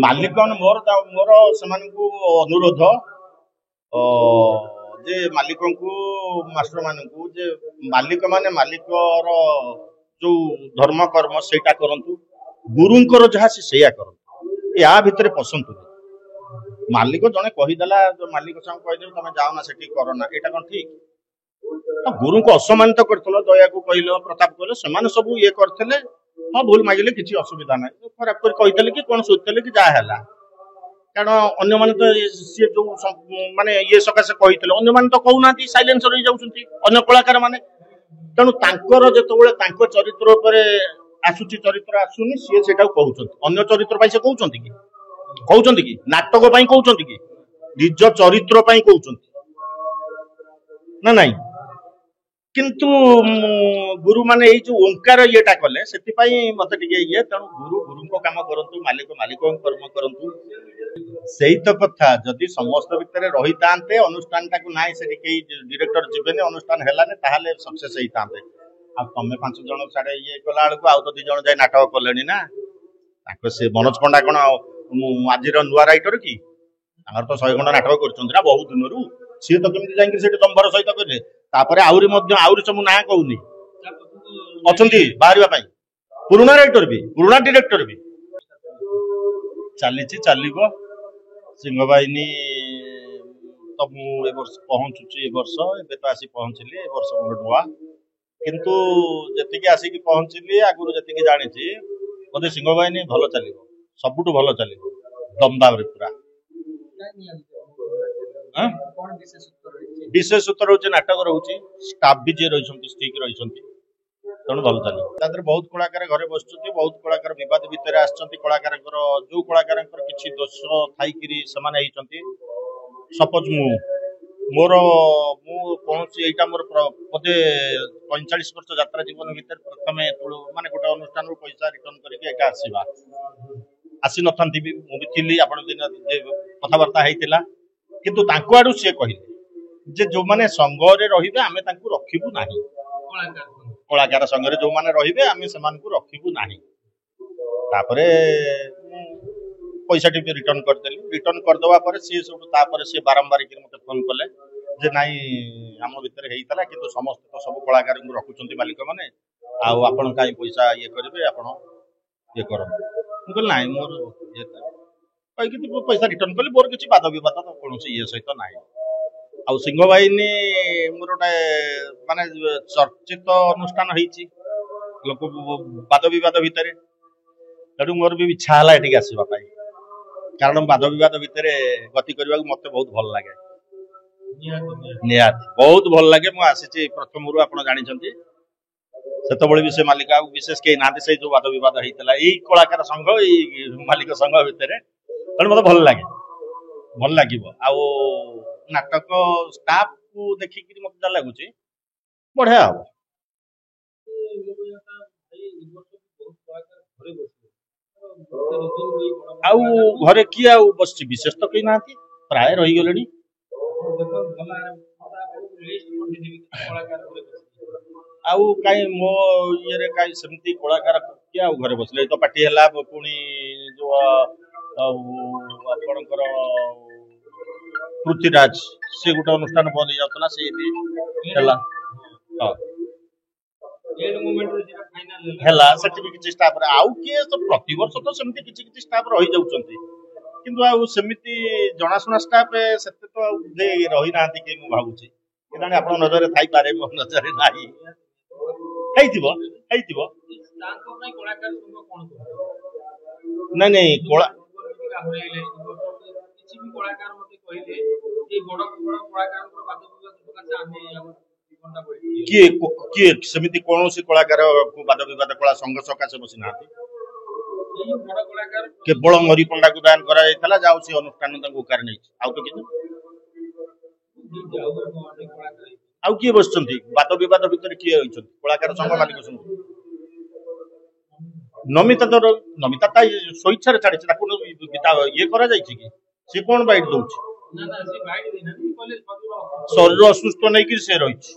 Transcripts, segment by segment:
ମାଲିକ ମୋର ସେମାନଙ୍କୁ ଅନୁରୋଧ ଯେ ମାଲିକଙ୍କୁ ମାଷ୍ଟର ମାନଙ୍କୁ ଯେ ମାଲିକ ମାନେ ମାଲିକର ଯୋଉ ଧର୍ମ କର୍ମ ସେଇଟା କରନ୍ତୁ, ଗୁରୁଙ୍କର ଯାହା ସେଇଆ କରନ୍ତୁ, ୟା ଭିତରେ ପଶନ୍ତୁ। ମାଲିକ ଜଣେ କହିଦେଲା, ମାଲିକ ସାଙ୍ଗେ କହିଦେଲେ ତମେ ଯାଅ ନା ସେଠି କର ନା, ଏଇଟା କଣ ଠିକ? ଗୁରୁଙ୍କୁ ଅସମ୍ମାନିତ କରିଥିଲ, ଦୟାକୁ କହିଲ, ପ୍ରତାପ କହିଲ, ସେମାନେ ସବୁ ଇଏ କରିଥିଲେ। ହଁ ଭୁଲ ମାଗିଲେ କିଛି ଅସୁବିଧା ନାହିଁ, ଖରାପ କରି କହିଥିଲେ କି କଣ ଶୋଧିଥିଲେ କି ଯାହା ହେଲା, କାରଣ ଅନ୍ୟମାନେ ତ ସିଏ ଯୋଉ ମାନେ ଇଏ ସକାଶେ କହିଥିଲେ, ଅନ୍ୟମାନେ ତ କହୁନାହାନ୍ତି, ସାଇଲେନ୍ସ ରହିଯାଉଛନ୍ତି ଅନ୍ୟ କଳାକାର ମାନେ। ତେଣୁ ତାଙ୍କର ଯେତେବେଳେ ତାଙ୍କ ଚରିତ୍ର ଉପରେ ଆସୁଛି, ଚରିତ୍ର ଆସୁନି, ସିଏ ସେଟାକୁ କହୁଛନ୍ତି। ଅନ୍ୟ ଚରିତ୍ର ପାଇଁ ସେ କହୁଛନ୍ତି କି ନାଟକ ପାଇଁ କହୁଛନ୍ତି କି? ନିଜ ଚରିତ୍ର ପାଇଁ କହୁଛନ୍ତି ନା ନାଇଁ? କିନ୍ତୁ ଗୁରୁ ମାନେ ଏଇ ଯୋଉ ଓଙ୍କାର ଇଏଟା କଲେ, ସେଥିପାଇଁ ମତେ ଟିକେ ଇଏ। ତେଣୁ ଗୁରୁଙ୍କ କାମ କରନ୍ତୁ, ମାଲିକଙ୍କ କର୍ମ କରନ୍ତୁ। ସେଇ ତ କଥା, ଯଦି ସମସ୍ତ ଭିତରେ ରହିଥାନ୍ତେ ଅନୁଷ୍ଠାନଟାକୁ ନାହିଁ, ସେଠି କେହି ଡିରେକ୍ଟର ଯିବେନି, ଅନୁଷ୍ଠାନ ହେଲାନି, ତାହେଲେ ସକ୍ସେସ ହେଇଥାନ୍ତେ। ଆଉ ତମେ 5 ଜଣ ସାଡେ ଇଏ କଲା ବେଳକୁ ଆଉ ତ 2 ଜଣ ଯାଇ ନାଟକ କଲେଣି ନା। ତାଙ୍କ ସେ ମନୋଜ ପଣ୍ଡା କଣ ଆଜିର ନୂଆ ରାଇଟର କି? ତାଙ୍କର ତ 100 ଖଣ୍ଡ ନାଟକ କରୁଛନ୍ତି ନା ବହୁତ ଦିନରୁ। ସିଏ ତ କେମିତି ଯାଇକି ସେଠି ଦମ୍ଭର ସହିତ କଲେ। ତାପରେ ଆହୁରି ସବୁ ନାଁ କହୁନି ଅଛନ୍ତି ବାହାରିବା ପାଇଁ, ପୁରୁଣା ରାଇଟର ବି, ପୁରୁଣା ଡିରେକ୍ଟର ବି। ଚାଲିଛି, ଚାଲିବ। ସିଂହବାହିନୀ ତ ମୁଁ ଏ ବର୍ଷ ପହଞ୍ଚୁଛି, ଏବେ ତ ଆସି ପହଞ୍ଚିଲି, ଏ ବର୍ଷ ମୋର ନୂଆ। କିନ୍ତୁ ଯେତିକି ଆସିକି ପହଞ୍ଚିଲି, ଆଗରୁ ଯେତିକି ଜାଣିଛି, ବୋଧେ ସିଂହବାହିନୀ ଭଲ ଚାଲିବ, ସବୁଠୁ ଭଲ ଚାଲିବ, ଦମଦାମରେ ପୁରା। ବିଶେଷତ୍ୱ ରହୁଛି ନାଟକ ରହୁଛି, ଷ୍ଟାଫ ବି ଯିଏ ରହିଛନ୍ତି ସ୍ତ୍ରୀ ରହିଛନ୍ତି, ତେଣୁ ଭଲ ଚାଲିବ। ତା ଦେହରେ ବହୁତ କଳାକାର ଘରେ ବସୁଛନ୍ତି, ବହୁତ କଳାକାର ବିବାଦ ଭିତରେ ଆସିଛନ୍ତି। କଳାକାରଙ୍କର ଯୋଉ କଳାକାରଙ୍କର କିଛି ଦୋଷ ଥାଇକିରି ସେମାନେ ହେଇଛନ୍ତି। ସପୋଜ ମୁଁ କୌଣସି ଏଇଟା ମୋର ବୋଧେ 45 ବର୍ଷ ଯାତ୍ରା ଜୀବନ ଭିତରେ ପ୍ରଥମେ ମାନେ ଗୋଟେ ଅନୁଷ୍ଠାନରୁ ପଇସା ରିଟର୍ନ କରିକି ଏଇଟା ଆସିନଥାନ୍ତି ବି, ମୁଁ ବି ଥିଲି, ଆପଣ ଦିନ କଥାବାର୍ତ୍ତା ହେଇଥିଲା। କିନ୍ତୁ ତାଙ୍କ ଆଡୁ ସିଏ କହିଲେ ଯେ ଯୋଉମାନେ ସଂଘରେ ରହିବେ ଆମେ ତାଙ୍କୁ ରଖିବୁ ନାହିଁ, କଳାକାର ସଂଘରେ ଯୋଉମାନେ ରହିବେ ଆମେ ସେମାନଙ୍କୁ ରଖିବୁ ନାହିଁ। ତାପରେ ପଇସାଟି ରିଟର୍ନ କରିଦେଲି। ରିଟର୍ନ କରିଦେବା ପରେ ତାପରେ ସିଏ ବାରମ୍ବାର ମତେ ଫୋନ କଲେ ଯେ ନାଇଁ ଆମ ଭିତରେ ହେଇଥିଲା, କିନ୍ତୁ ସମସ୍ତେ ତ ସବୁ କଳାକାରଙ୍କୁ ରଖୁଛନ୍ତି ମାଲିକ ମାନେ, ଆଉ ଆପଣ କାହିଁ ପଇସା ଇଏ କରିବେ, ଆପଣ ଇଏ କରନ୍ତୁ। ମୁଁ କହିଲି ନାଇଁ, ମୋର କହିକି ପଇସା ରିଟର୍ନ କଲି, ମୋର କିଛି ବାଦ ବିବାଦ କୌଣସି ଇଏ ସହିତ ନାହିଁ। ଆଉ ସିଂହବାହିନୀ ମୋର ଗୋଟେ ମାନେ ଚର୍ଚ୍ଚିତ ଅନୁଷ୍ଠାନ ହେଇଛି ଲୋକ ବାଦ ବିବାଦ ଭିତରେ, ତେଣୁ ମୋର ବି ଇଚ୍ଛା ହେଲା ଏଠିକି ଆସିବା ପାଇଁ, କାରଣ ବାଦ ବିବାଦ ଭିତରେ ଗତି କରିବାକୁ ମତେ ବହୁତ ଭଲ ଲାଗେ, ନିହାତି ବହୁତ ଭଲ ଲାଗେ। ମୁଁ ଆସିଛି ପ୍ରଥମରୁ, ଆପଣ ଜାଣିଛନ୍ତି, ସେତେବେଳେ ବି ସେ ମାଲିକ ଆଉ ବିଶେଷ କେହି ନାହାନ୍ତି, ସେଇ ଯୋଉ ବାଦ ବିବାଦ ହେଇଥିଲା ଏଇ କଳାକାର ସଂଘ ଏଇ ମାଲିକ ସଂଘ ଭିତରେ, ତେଣୁ ମତେ ଭଲ ଲାଗେ, ଭଲ ଲାଗିବ। ଆଉ ନାଟକ ଷ୍ଟାଫ କୁ ଦେଖିକିରି ମତେ ଯାହା ଲାଗୁଛି ବଢିଆ ହବ। ଆଉ ଘରେ କିଏ ଆଉ ବସିଛି, ବିଶେଷ ତ କେହି ନାହାନ୍ତି, ପ୍ରାୟ ରହିଗଲେଣି। ଆଉ କାହିଁ ମୋ ଇଏରେ କାହିଁ ସେମିତି କଳାକାର କିଏ ଆଉ ଘରେ ବସିଲେ? ଏଇ ତ ପାର୍ଟି ହେଲା, ପୁଣି ଯୋଉ ଆପଣଙ୍କର ପୃଥ୍ୱୀରାଜ, ସେ ଗୋଟେ ଅନୁଷ୍ଠାନ ବନ୍ଦ ହେଇଯାଉଥିଲା, ସେ ବି ହେଲା, ହେଲା ସେଠି ବି କିଛି ଷ୍ଟାଫ। ଆଉ କିଏ ତ ପ୍ରତିବର୍ଷ ତ ସେମିତି କିଛି କିଛି ଷ୍ଟାଫ ରହିଯାଉଛନ୍ତି, କିନ୍ତୁ ଆଉ ସେମିତି ଜଣାଶୁଣା ଷ୍ଟାଫ ସେତେ ତ ଆଉ ରହିନାହାନ୍ତି କି, ମୁଁ ଭାବୁଛି। କେଜାଣି ଆପଣଙ୍କ ନଜରରେ ଥାଇପାରେ, ମୋ ନଜରରେ ନାହିଁ। ହେଇଥିବ ନାଇଁ କିଏ ସେମିତି କୌଣସି କଳାକାର ବାଦ ବିବାଦ କଳା ସଂଘ ସକାଶେ ବସିନାହାନ୍ତି। କେବଳ ମରି ପଣ୍ଡାକୁ ଦାନ କରାଯାଇଥିଲା, ଯାଉ ସେ ଅନୁଷ୍ଠାନ ତାଙ୍କୁ ଉକାର ନେଇଛି, ଆଉ ତ କିଛି। ଆଉ କିଏ ବସିଛନ୍ତି ବାଦ ବିବାଦ ଭିତରେ? କିଏ ରହିଛନ୍ତି କଳାକାର ସଂଘ, ମାଲିକ ସଂଘ? ନମିତା ତା ସ୍ୱଇଚ୍ଛାରେ ଛାଡିଛି, ତାକୁ ଇଏ କରାଯାଇଛି କି? ସେ କଣ ବାଇଟ୍ ଦଉଛି? ଶରୀର ଅସୁସ୍ଥ ନେଇକି ସେ ରହିଛି।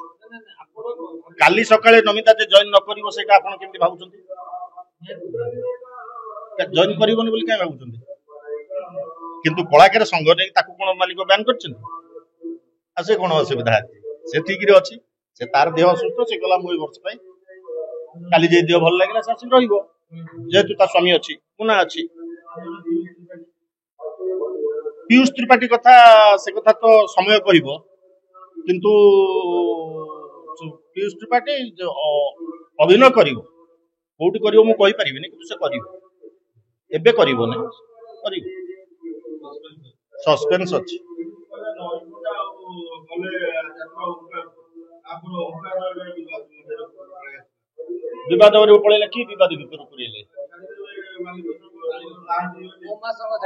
କାଲି ସକାଳେ ନମିତା ଯେ ଜଏନ୍ ନ କରିବ, ସେଇଟା ଆପଣ କେମିତି ଭାବୁଛନ୍ତି? ଜଏନ୍ କରିବନି ବୋଲି କାହିଁ ଭାବୁଛନ୍ତି? କିନ୍ତୁ କଳାକାର ସଂଘ ନେଇ ତାକୁ କଣ ମାଲିକ ବ୍ୟାନ୍ କରିଛନ୍ତି? ଆଉ ସେ କଣ ଅସୁବିଧା ଅଛି? ସେ ଠିକରେ ଅଛି, ସେ ତାର ଦେହ ଅସୁସ୍ଥ, ସେ ଗଲା ମୁଁ ଏଇ ବର୍ଷ ପାଇଁ, କାଲି ଯଦି ଦେହ ଭଲ ଲାଗିଲା ସେ ଆସିକି ରହିବ, ଯେହେତୁ ତା ସ୍ୱାମୀ ଅଛି, ମୁନା ଅଛି। ପୀୟୁଷ ତ୍ରିପାଠୀ କଥା, ସେ କଥା ତ ସମୟ କହିବ, କିନ୍ତୁ ପୀୟୁଷ ତ୍ରିପାଠୀ ଅଭିନୟ କରିବ, କୋଉଠି କରିବ ମୁଁ କହିପାରିବିନି, କିନ୍ତୁ ସେ କରିବ, ଏବେ କରିବନି, କରିବ। ସସ୍ପେନ୍ସ ଅଛି। ବିବାଦ ପଳେଇଲା, କି ବିବାଦ ଭିତରୁ ପୁରେଇଲେ?